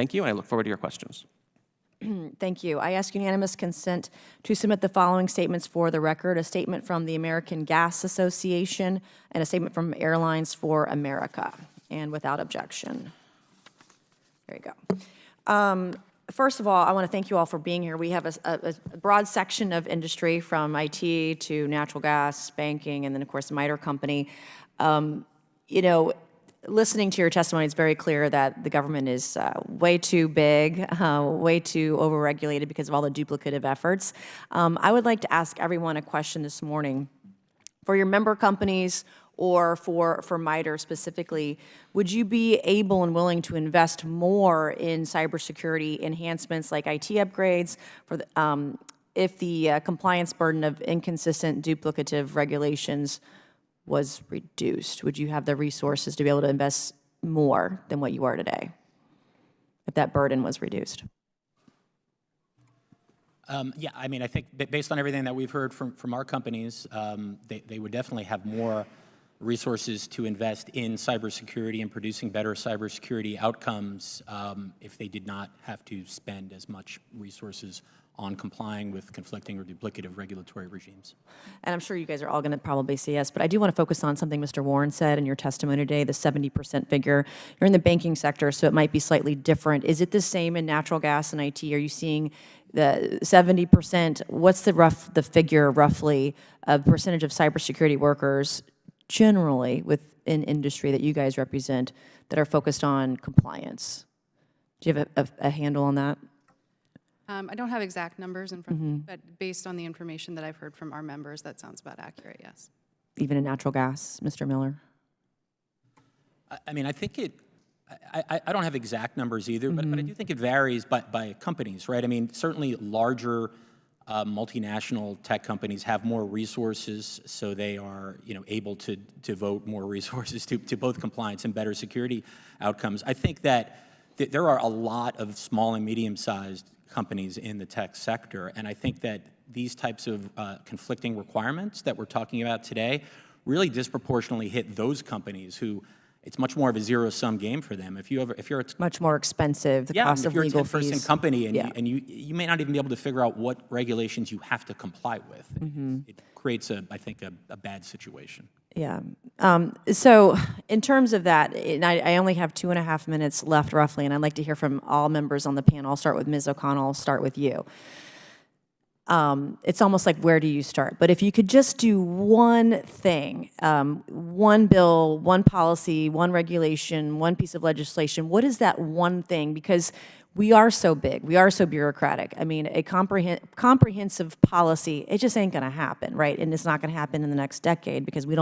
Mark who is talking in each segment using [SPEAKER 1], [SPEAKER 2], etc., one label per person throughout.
[SPEAKER 1] Thank you, and I look forward to your questions.
[SPEAKER 2] Thank you. I ask unanimous consent to submit the following statements for the record: a statement from the American Gas Association and a statement from Airlines for America, and without objection. There you go. First of all, I want to thank you all for being here. We have a broad section of industry, from IT to natural gas, banking, and then, of course, the MITRE company. You know, listening to your testimony, it's very clear that the government is way too big, way too overregulated because of all the duplicative efforts. I would like to ask everyone a question this morning. For your member companies or for MITRE specifically, would you be able and willing to invest more in cybersecurity enhancements like IT upgrades for the, if the compliance burden of inconsistent duplicative regulations was reduced? Would you have the resources to be able to invest more than what you are today if that burden was reduced?
[SPEAKER 3] Yeah, I mean, I think based on everything that we've heard from our companies, they would definitely have more resources to invest in cybersecurity and producing better cybersecurity outcomes if they did not have to spend as much resources on complying with conflicting or duplicative regulatory regimes.
[SPEAKER 2] And I'm sure you guys are all going to probably say yes, but I do want to focus on something Mr. Warren said in your testimony today, the 70% figure. You're in the banking sector, so it might be slightly different. Is it the same in natural gas and IT? Are you seeing the 70%? What's the figure roughly of percentage of cybersecurity workers generally within industry that you guys represent that are focused on compliance? Do you have a handle on that?
[SPEAKER 4] I don't have exact numbers in front of me, but based on the information that I've heard from our members, that sounds about accurate, yes.
[SPEAKER 2] Even in natural gas, Mr. Miller?
[SPEAKER 3] I mean, I think I don't have exact numbers either, but I do think it varies by companies, right? I mean, certainly larger multinational tech companies have more resources, so they are, able to devote more resources to both compliance and better security outcomes. I think that there are a lot of small and medium-sized companies in the tech sector, and I think that these types of conflicting requirements that we're talking about today really disproportionately hit those companies who it's much more of a zero-sum game for them. If you're
[SPEAKER 2] much more expensive, the cost of legal fees.
[SPEAKER 3] If you're a 10-person company and you may not even be able to figure out what regulations you have to comply with. It creates, I think, a bad situation.
[SPEAKER 2] Yeah. So in terms of that, and I only have 2.5 minutes left roughly, and I'd like to hear from all members on the panel. I'll start with Ms. O'Connell. I'll start with you. It's almost like, where do you start? But if you could just do one thing, one bill, one policy, one regulation, one piece of legislation, what is that one thing? Because we are so big, we are so bureaucratic. I mean, a comprehensive policy, it just ain't gonna happen, right? And it's not gonna happen in the next decade because we're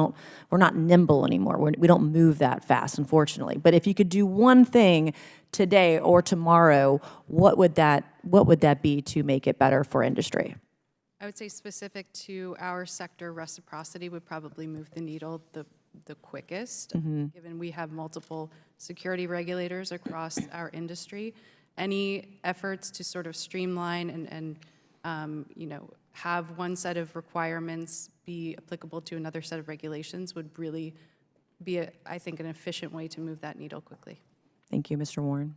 [SPEAKER 2] not nimble anymore. We don't move that fast, unfortunately. But if you could do one thing today or tomorrow, what would that be to make it better for industry?
[SPEAKER 4] I would say specific to our sector, reciprocity would probably move the needle the quickest, given we have multiple security regulators across our industry. Any efforts to sort of streamline and have one set of requirements be applicable to another set of regulations would really be, I think, an efficient way to move that needle quickly.
[SPEAKER 2] Thank you, Mr. Warren.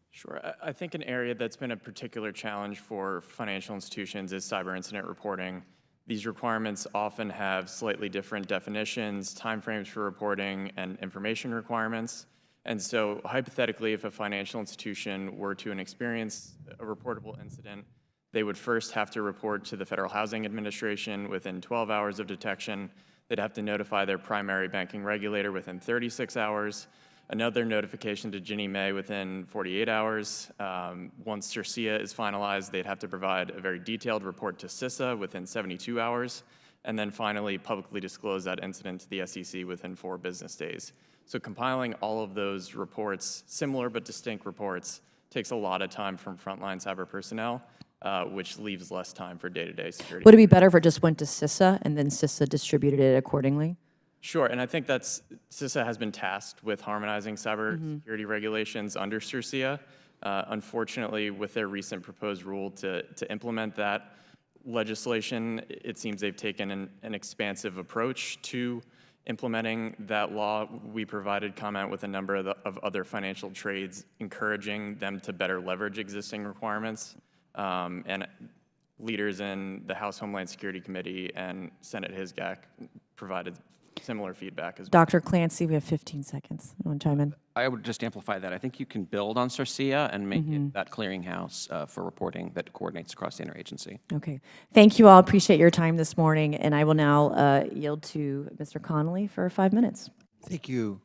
[SPEAKER 5] Sure. I think an area that's been a particular challenge for financial institutions is cyber incident reporting. These requirements often have slightly different definitions, timeframes for reporting, and information requirements. And so hypothetically, if a financial institution were to experience a reportable incident, they would first have to report to the Federal Housing Administration within 12 hours of detection. They'd have to notify their primary banking regulator within 36 hours, another notification to Ginnie Mae within 48 hours. Once CERCIA is finalized, they'd have to provide a very detailed report to CISA within 72 hours, and then finally publicly disclose that incident to the SEC within 4 business days. So compiling all of those reports, similar but distinct reports, takes a lot of time from frontline cyber personnel, which leaves less time for day-to-day security.
[SPEAKER 2] Would it be better if it just went to CISA and then CISA distributed it accordingly?
[SPEAKER 5] Sure, and I think CISA has been tasked with harmonizing cybersecurity regulations under CERCIA. Unfortunately, with their recent proposed rule to implement that legislation, it seems they've taken an expansive approach to implementing that law, we provided comment with a number of other financial trades, encouraging them to better leverage existing requirements. And leaders in the House Homeland Security Committee and Senate HISGAC provided similar feedback as well.
[SPEAKER 2] Dr. Clancy, we have 15 seconds. You want to chime in?
[SPEAKER 1] I would just amplify that. I think you can build on CERCIA and make it that clearinghouse for reporting that coordinates across the interagency.
[SPEAKER 2] Okay. Thank you all. Appreciate your time this morning. And I will now yield to Mr. Connolly for 5 minutes.
[SPEAKER 6] Thank you.